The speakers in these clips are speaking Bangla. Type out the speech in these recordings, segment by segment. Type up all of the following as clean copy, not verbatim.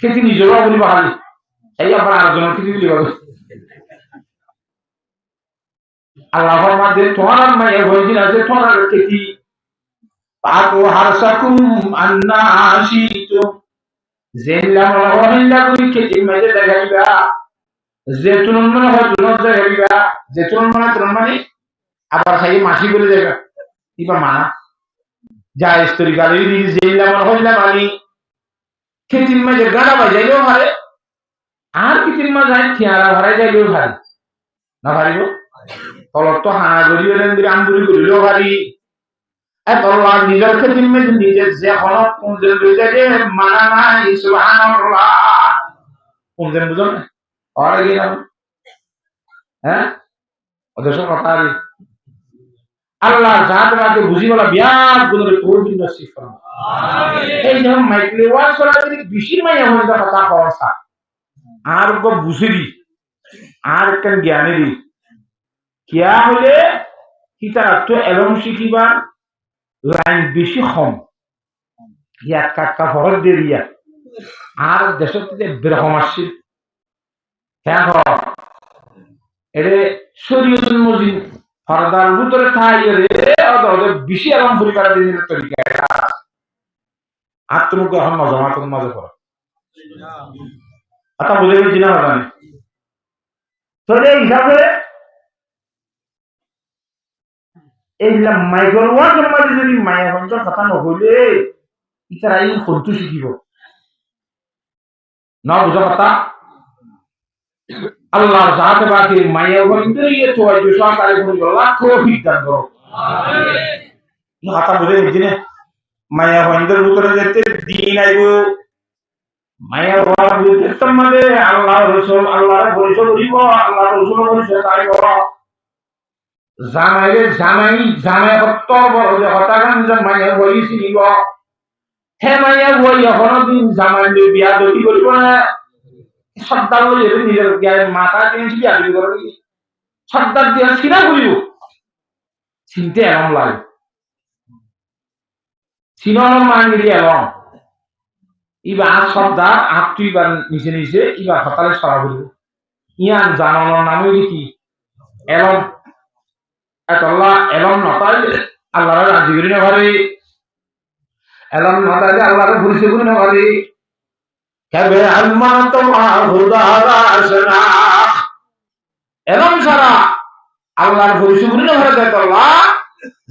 খেতে নিজেরও বলি বাহালি এই আবার আরেকজনের খেতে দিলি বলো আল্লাহর মাঝে তোমার মায়ের হয়েছিল আছে তোমার খেতি পাকো হারসাকুম আন্নাশিত জেলা মহিলা করি খেতি মাঝে দেখাইবা যেতুন মানে হয় তুন দেখাইবা যেতুন মানে তুন মানে আবার খাই মাছি বলে দেখা কিবা মানা যা স্তরি গালি দি জেলা মহিলা মানি খেতির মাঝে গাড়া বাজাইলেও হারে আর খেতির মাঝে থিয়ারা ভরাই যাইলেও হারে না পারিব তলত তো হানা গড়িয়ে আমদুরি করিলেও পারি এতল্লাহ নিজের খেতির মেঝে নিজে যে হনত কোনজন রয়েছে যে মানা নাই সুবহানাল্লাহ কোনজন বুঝুন আর গেলাম হ্যাঁ ওদের সব কথা আল্লাহ জাত রাতে বুঝি বলা বিয়ার গুণের তৌফিক নসিব ফরমা আমিন এই যেমন মাইক্রো ওয়াজ করা যদি বেশির মাই এমন একটা কথা কওয়া আর গো বুঝিরি আর কেন জ্ঞানেরই কিয়া হলে কি তারা তো এলম শিখিবার লাইন বেশি কম ইয়া কাকা ফরজ দেরিয়া আর দেশের থেকে বেরকম আসছে হ্যাঁ এরে শরীয়তুল মুজিব ফরদার ভিতরে থাই রে ওদের বেশি এলম পরিকার দিনের তরিকা আত্মনুকে এখন নজমাতুল মাঝে পড়া আতা বুঝে গেছি না জানি তো এই হিসাবে এই মাইক্রো ওয়াজের মাঝে যদি মায়া পঞ্চাশ কথা নহলে ইতারা এই সন্তু শিখিব না বুঝা কথা আল্লাহর জাতে বাকি মায়া পঞ্চাশ ইয়ে তো আজ সরকারে বলি লাখ বিজ্ঞান করো আমিন কথা বুঝে গেছি না মায়া পঞ্চাশের ভিতরে যেতে দিন আইব মায়া ওয়াজের সম্বন্ধে আল্লাহর রাসূল আল্লাহর পরিচয় দিব আল্লাহর রাসূলের পরিচয় আইব জামাই হত্তর বড় যে হতাগান যে মাইয়া বই চিনিব হে মাইয়া বই এখনো দিন জামাই বিয়া দতি করিব না সর্দার বই নিজের মাথা কিনে বিয়া দিবি করে সর্দার দিয়া সিনা করিব চিনতে এরম লাগে সিনর মাঙ্গিরি এরম ইবা সর্দার তুইবার নিচে নিচে ইবার হতালে সরা করিব ইয়ান জানানোর নামে কি এরম আল্লাহ এলম নতাইলে আল্লাহর রাজি করি না পারে এলম নতাইলে আল্লাহর পরিচয় করি না পারে কেবে আলমানত হুদারা আসনা এলম ছাড়া আল্লাহর পরিচয় করি না পারে দেখ আল্লাহ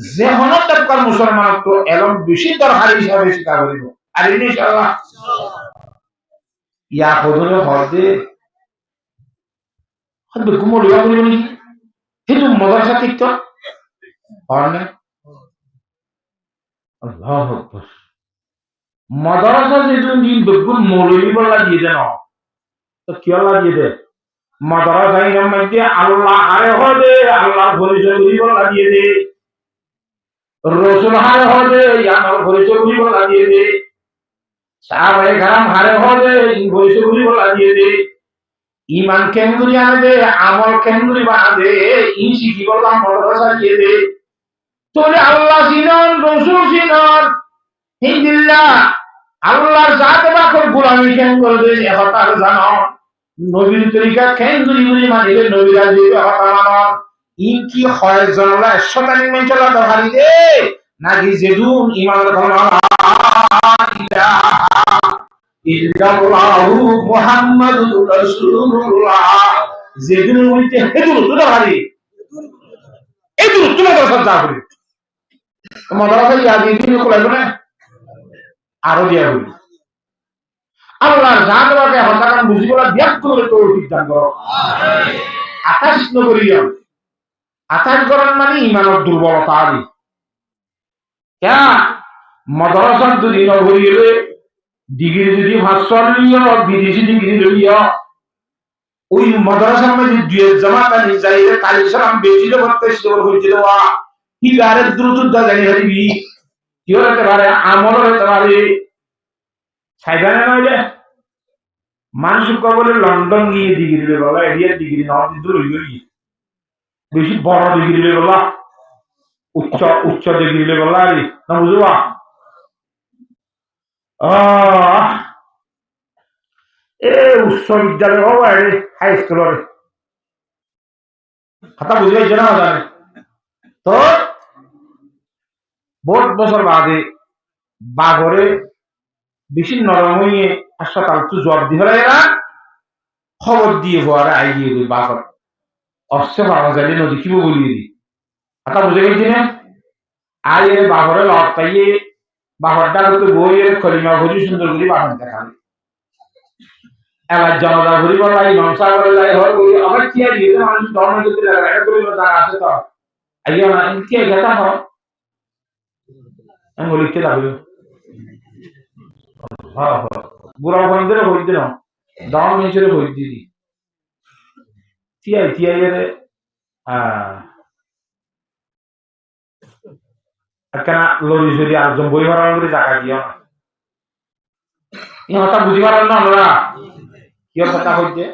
যে হনতকার মুসলমান তো এলম বেশি দরকার হিসাবে স্বীকার করিব আর ইনশাআল্লাহ ইয়া কদরে হদে হদে কুমলিয়া করিব নি কিন্তু মাদ্রাসা ঠিক তো আল্লাহু আকবার মাদ্রাসা যেদিন দিন বেগুন মৌলবি বলা দিয়ে দেন তো কি লাগিয়ে দে মাদ্রাসা এর মধ্যে আল্লাহ আরে হবে আল্লাহ পরিচয় বলা দিয়ে দে রাসূল হারে হবে আমার পরিচয় বলা দিয়ে দে সাহাবায়ে کرام হারে হবে পরিচয় বলা দিয়ে দে ঈমান কেন্দ্রি আনে দে আমল কেন্দ্রি বাঁধে ই শিখি বললাম মাদ্রাসা দিয়ে দে তোরে আল্লাহ সিনন রাসূল সিনন হিন্দিল্লাহ আল্লাহর জাতে বাকর গোলামি কেন করে দে হতার জানো নবীর তরিকা কেন্দ্রি বলি মানিবে নবীরা যে হতা মানো ই কি হয় জানলা শতানি মেঞ্চলা দহারি দে নাকি যেদুন ঈমানের কথা ইল্লাল্লাহু মুহাম্মাদুর রাসূলুল্লাহ যেদিন হইতে হেদুর তো দহারি এদুর তোমাদের সজ্জা করি মাদ্রাসা ইয়াদি দিন কোলাই না আরো দিয়া হই আল্লাহর জাতকে হতাকান বুঝিবলা ব্যাখ্যা করে তৌফিক দান করো আমিন আকাশ নগরিয়া আকাশ গরম মানে ঈমানের দুর্বলতা আদি क्या মাদ্রাসা যদি নগরিয়ে ডিগ্রি যদি ভাষণ লিও বিদেশি ডিগ্রি লইও ওই মাদ্রাসার মধ্যে দুই জামাত আনি যাইলে কালি সালাম বেশি করতে শুরু হইছিল কি গারে দ্রুত জানি হইবি কি হতে পারে আমল হতে পারে সাইবানে নইলে মানুষ কবলে লন্ডন গিয়ে ডিগ্রি লই বাবা এরিয়া ডিগ্রি না দূর হই বেশি বড় ডিগ্রি লই বাবা উচ্চ ডিগ্রি লই বাবা না বুঝবা এ উচ্চ বিদ্যালয় হোক আর হাই স্কুলের কথা বুঝে পাইছে না জানে তো বহুত বছর বাদে বাঘরে বেশি নরম হয়ে হাসপাতাল তো জব দিয়ে এরা খবর দিয়ে হওয়ার আইডিয়ে দিই বাঘর অবশ্য পাওয়া যাবে নদী কি বলিয়ে দিই কথা বুঝে গেছি না আর এর বাঘরে লড় তাইয়ে বাঘরটা তো বইয়ের কলিমা ভরি সুন্দর করে বাঘর দেখান এবার জনতা ঘুরি বলাই নমসা বলাই হয় বলি আবার কি আর দিয়ে মানুষ ধর্ম যদি লাগে এটা করিল তারা আছে তো আইয়া না কি গেতা হয় আমি বলি কে লাগবে হ্যাঁ হ্যাঁ বুড়া বন্ধের হইতে না দাম নিচে হইতে দি টিআই এর একখানা লরি সরি আরেকজন বই ভাড়া করে জায়গা দিও না ইহতা বুঝি পারেন না আমরা কি কথা হইতে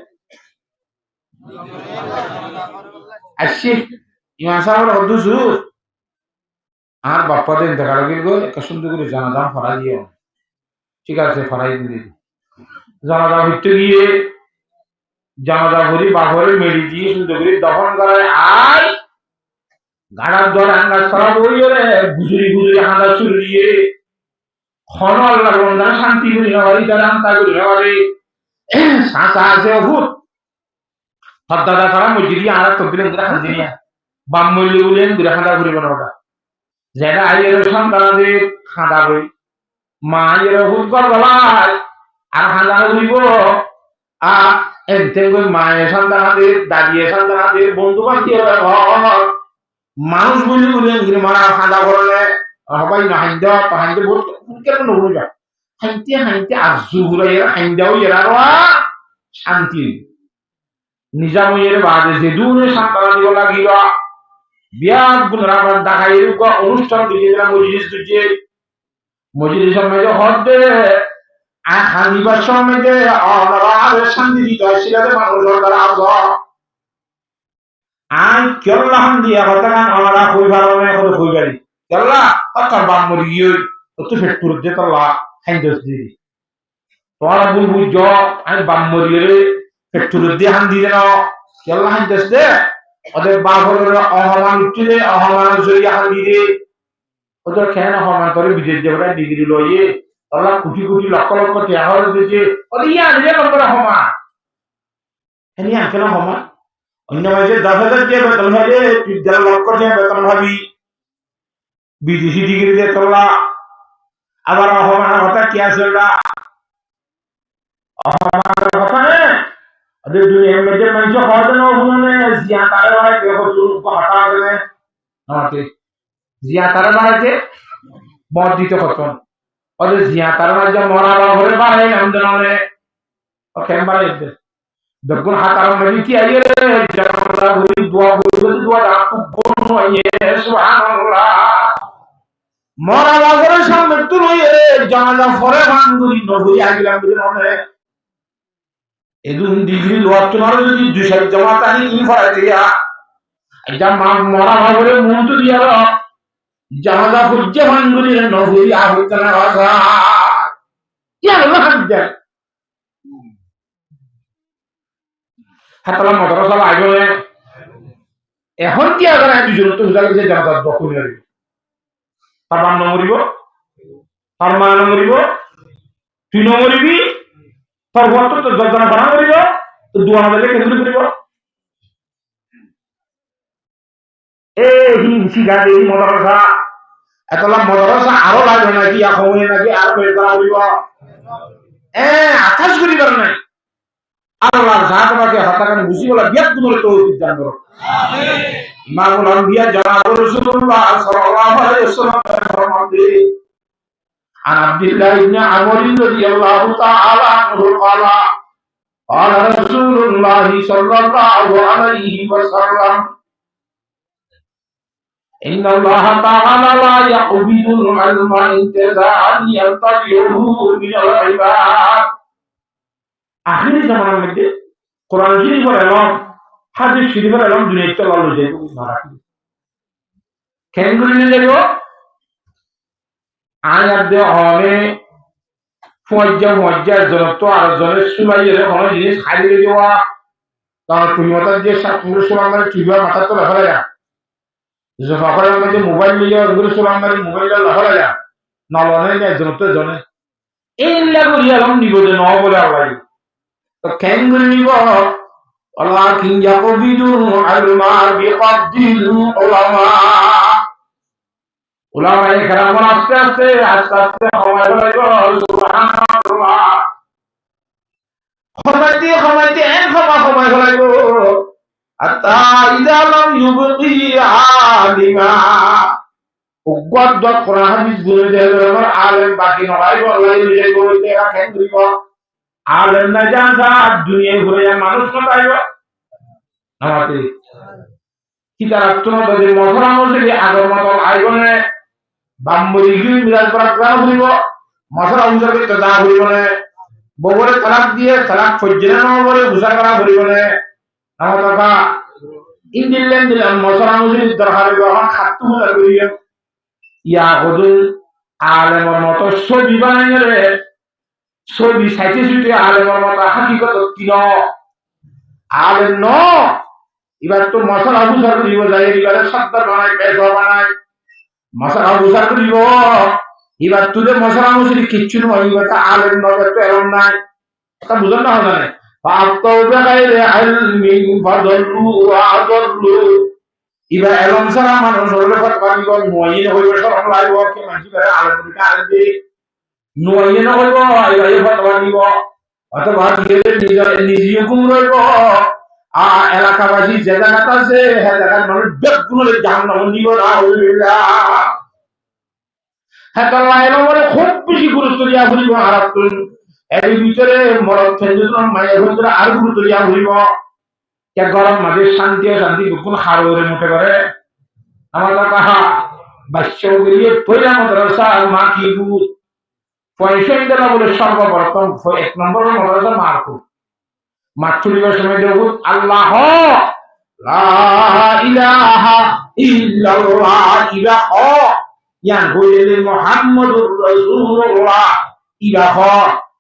আসছি ইমান সাহেব হদুসু আর বাপ্পা দিন দেখা লাগিল গো একটা সুন্দর করে জানাজাম ফরা দিও ঠিক আছে ফরাই দিদি জানাজা হইতে গিয়ে জানাজা করি বাঘরে মেরি দিয়ে সুন্দর করে দহন করে আয় গাড়ার দর আন্দাজ করা বই রে গুজুরি গুজুরি আন্দাজ শুরু দিয়ে খন আল্লাহ বন্ধা শান্তি করি না বাড়ি তারা আন্তা করি না বাড়ি সাঁচা আছে অভূত হদ্দাদা করা মজুরি আর তবদিলেন করে হান দিনিয়া বাম মূল্য বলেন দূরে খাঁদা ঘুরিব না ওটা যেটা আইয়ের সন্তানাদের খাঁদা বই মা আইয়ের অভূত গলায় আর খাঁদা ঘুরিব আর এনতেন কই মায়ের সন্তানাদের দাদিয়ে সন্তানাদের বন্ধু বান্ধব মানুষ বলি বলে মারা খাঁদা করলে সবাই না হাইন্দা হাইন্দে বহুত কেন নবুঝা হাইতে হাইতে আজু ঘুরে এরা হাইন্দাও এরা শান্তি নিজাময়ের বাদে যে দূরে সন্তান দিব লাগিল বিয়া গুণরাবাদ দেখাই অনুষ্ঠান দিকে মজলিস দিচ্ছে মজলিসের মধ্যে হদ্দে আর হানিবার সময় শান্তি দিতে আসছিল মানুষ দ্বারা আর কেরলা হান দিয়া কথা গান আমরা কই ভালো না কত কই গাড়ি কেরলা কথা বাম মরি গিয়ে তো ফেট করে দে তোলা খাইন্দস দি তোরা বুল বুঝ আমি বাম মরি রে ফেট করে দে হান দি না কেরলা খাইন্দস দে ওদের বাঘরের অহমান উঠলে অহমান জড়িয়ে হান দি রে ওদের কেন অহমান করে বিদেশ দেবরা ডিগ্রি লইয়ে তোরা কোটি কোটি লক্ষ লক্ষ টাকা হয়ে দিয়েছে ওদের ইয়া দিলে নম্বর অহমান এনি আনকে না অহমান অন্য মাঝে 10,000 দিয়ে বেতন হবে তুই 1.5 লক্ষ দিয়ে বেতন হবি বিদেশি ডিগ্রি দিয়ে তোলা আবার অহমানের কথা কি আছে ওটা অহমানের কথা নেই ওদের দুনিয়ার মধ্যে মানুষ হওয়ার জন্য অহমানে জিয়া তারে বাড়াইতে হটা গেলে আমাকে জিয়া তারে বাড়াইতে মদ দিতে হতন ওদের জিয়া তার মাঝে মরা বাঘরে বাড়াই নাম দেন ওকে বাড়াইতে দেখুন হাতার মধ্যে কি আইয়ে জানালা হই দোয়া খুব বড় হইয়ে সুবহানাল্লাহ মরা বাগরে সামনে তুলইয়ে জানালা পরে বান্ধুরি নবী আগিলাম বলে এদুন ডিগ্রি লোয়ার তোমার যদি 200 জমা তানি কি ফরাই দিয়া এটা মরা বাগরে মন তো দিয়া জানালা ফুজে বান্ধুরি নবী আহুতনা ভাষা কি আল্লাহ হাজ্জা হাতালা মাদ্রাসা আইবলে এখন কি আগে দুজন তো হুজা গেছে জানাজা দখল হয়ে তার বাম মরিব তার মা মরিব তুই মরিবি তোর ঘর তো যন্ত্রণা বানা মরিব তো দোয়া দিলে কেন্দ্র করিব এ হিংসি গাড়ি মাদ্রাসা এতলা মাদ্রাসা আরো লাগবে নাকি এখন নাকি আর বের করা হইব আকাশ করিবার নাই আল্লাহ জাহাজকে হত্যাকারী মুসিবলা বিয়াত গুলোর তৌফিক দান করো আমিন ইমামুল আম্বিয়া জনাব রাসূলুল্লাহ সাল্লাল্লাহু আলাইহি ওয়াসাল্লাম ফরমাতে عن عبد الله بن عمرو رضي الله تعالى عنه قال قال رسول الله صلى الله عليه وسلم إن الله تعالى لا يقبض العلم انتزاعا ينتزعه من العباد আখিরি জামানার মধ্যে কোরআন শরীফের এলম হাদিস শরীফের এলম দুনিয়াতে লালু যাইব মারাকি কেন করে নিয়ে যাব আয়াত দে হবে ফুয়াজ্জা জনত আর জনের সুলাই এর কোনো জিনিস খাইয়ে দেওয়া কারণ তুমি মাতার যে সাতগুলো সুলাম মানে টিভির মাথার তো লেখা যায় যে সকালের মধ্যে মোবাইল নিয়ে ওগুলো সুলাম মানে মোবাইলটা লেখা যায় নলনে যায় জনত জনে এইলা করিয়া এরকম নিব যে ন বলে আল্লাহ তো কেন করে নিব ولكن يقبض العلم بقبض العلماء উলামায়ে কেরাম আস্তে আস্তে সময় হইল সুবহানাল্লাহ খমাইতে এন সময় হইল আতা ইযা লাম ইউবকি আলিমা উগত কোরআন হাদিস গুলো দেওয়ার আলেম বাকি নয় বলাই যে বলতে রাখেন দিব আলেম না জানা দুনিয়া ঘুরে মানুষ না পাইব আমাদের কি তারা তোমাদের মহরা মজলি আগর মত আইবনে বাম্বরি গিয়ে মিলাদ করা করা হইব মশলা উজার করতে দা হইব না বগরে তালাক দিয়ে তালাক ফজ্জনা না বলে বুঝা করা হইব না আমার টাকা দিলাম মশলা মজলি দরকার হইব আমার খাত্তু মুলা করিয়া ইয়া হদুল আলেমর মত ছবি বানাইলে রে ছবি সাইতে সুইতে আলেমর মত হাকিকত তিন আলেম ন এবার তো মশলা বুঝা করিব যাই এবারে সত্তর বানায় পেশা বানায় মশলা বুঝা করিব এবার তুলে মশলা মুসলি কিচ্ছু নয় এবার আলেম নজর তো এরম নাই তা বুঝল না হবে না এবার এরম ছাড়া মানুষ হলে পারিব নয় হইব সরম লাগব কি মানুষ আলেম আলেম নয় না হইব এবারে ফতোয়া দিব অথবা নিজে হুকুম রইব এলাকাবাসী যে জায়গাটা আছে সে জায়গার মানুষ বেগুন জাহান্নাম নিব না আলহামদুলিল্লাহ হ্যাঁ তাহলে খুব বেশি গুরুত্ব দিয়া হইব আর এর ভিতরে মরদ ফেঞ্জন মায়ের ভিতরে আর গুরুত্ব দিয়া হইব কে গরম মাঝে শান্তি দুগুণ হারোরে মুখে করে আমার কাহা বাচ্চ গিয়ে পয়লা মাদ্রাসা আর মা কি বুঝ পয়সা দেওয়া বলে সর্বপ্রথম এক নম্বর মাদ্রাসা মারফু মাতৃবার সময় দেব আল্লাহ লা ইলাহা ইল্লাল্লাহ ইলাহ ইয়ান হইলে মুহাম্মাদুর রাসূলুল্লাহ ইলাহ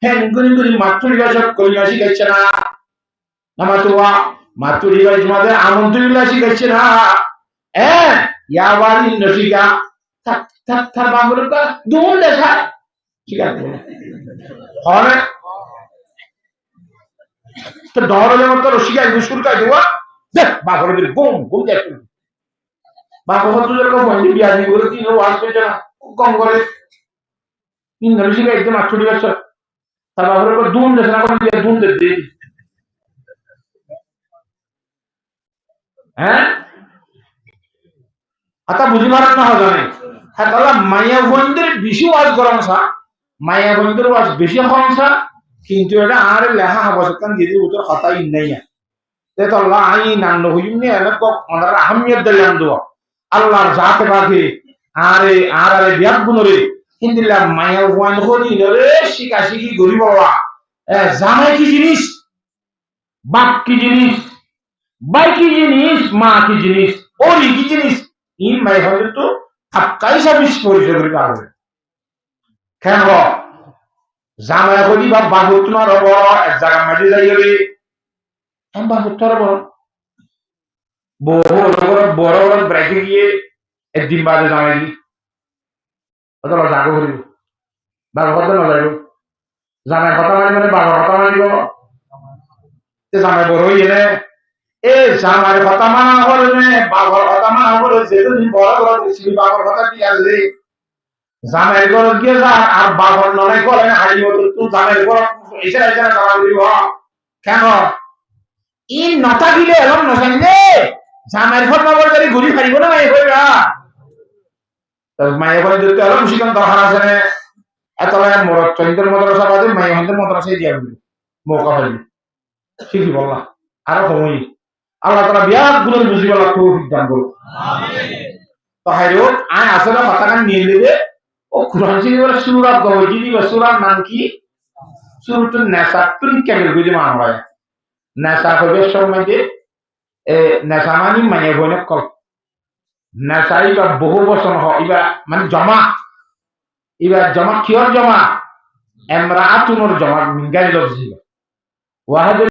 হেন গুরি মাতৃবার সব কইয়া শিখাইছে না নামাতুয়া মাতৃবার জমাতে আমন্ত্রণিল্লাহ শিখাইছে না ইয়া ওয়ালি নসিকা থাক বাংলাটা দুন দেখা ঠিক আছে হয় তো দহরের মতো রসিকা গুসুরটা দেওয়া দেখ বাঘরের গুম দেখ বাঘর বন্ধু বিয়াজি করে কি ওয়াজ পেয়েছে না কম করে রসিকা একদম আটচল্লিশ বছর তার বাঘরের পর দুন দেশ না করে দুন দেশ দিয়ে হ্যাঁ আতা বুঝি মারাত না হয় জানে হ্যাঁ তাহলে মাইয়া বন্ধুর বেশি ওয়াজ করান সা মাইয়া বন্ধুর ওয়াজ বেশি হন সা কিন্তু এটা আর লেখা হবসকান দিদি উত্তর কথাই নাই তো আল্লাহ আই নান্ন হইনি এনে কক ওনার আহমিয়ত দিলাম দোয়া আল্লাহর জাতে বাকি আরে বিয়াত গুনরে হিন্দিলা মায়া ওয়ান হলি রে শিখি গরিব বাবা জামাই কি জিনিস বাপ কি জিনিস ভাই কি জিনিস মা কি জিনিস ওলি কি জিনিস ইন মাই হলে তো আপকাই সাবিস পরিচয় করে পারবে কেন জামাই করি বা বাহুত না রব এক জায়গা মাঝে যাই রে আমি বাহুত রব বড় ব্রেকে গিয়ে একদিন বাদে জামাই দি অথবা জাগো করিব বাঘ কথা না যাইব জামাই কথা মানে বাঘ কথা মানিব জামাই বড় হইয়ে এ জামাই কথা মানা করবে বাঘর কথা মানা করে যেদিন বড় দিচ্ছি বাঘর কথা দিয়ে আসলে জামের ঘর গিয়ে যা আর বাঘর নয় করে হারিব তুই জামের ঘর এসে করা দিব কেন ই নটা গিলে এরম নসাইলে জামের ঘর নগর করে ঘুরি ফারিব না মায়ে কইরা মায়ে করে দিতে এরম শিকান দরকার আছে না এত মরদ চন্দ্রের মাদ্রাসা বাদে মায়ে হন্দের মাদ্রাসায় দিয়া দিবি মৌকা পাইবি ঠিকই বললাম আরো সময় আল্লাহ তাআলা বিয়াত গুলোর বুঝিবা তৌফিক দান করুন আমিন তো হাইরো আয় আসলে কথাটা নিয়ে নেবে ও কুরআন শরীফের সূরা গওজি দি সূরার নাম কি সূরাতুন নাসা তুন কেমন বুঝে মান হয় নাসা হবে সম্বন্ধে নাসা মানে বনে কল নাসাই বা বহু বচন হয় ইবা মানে জমা কিয়র জমা امرأة جواب من غير لفظ واحد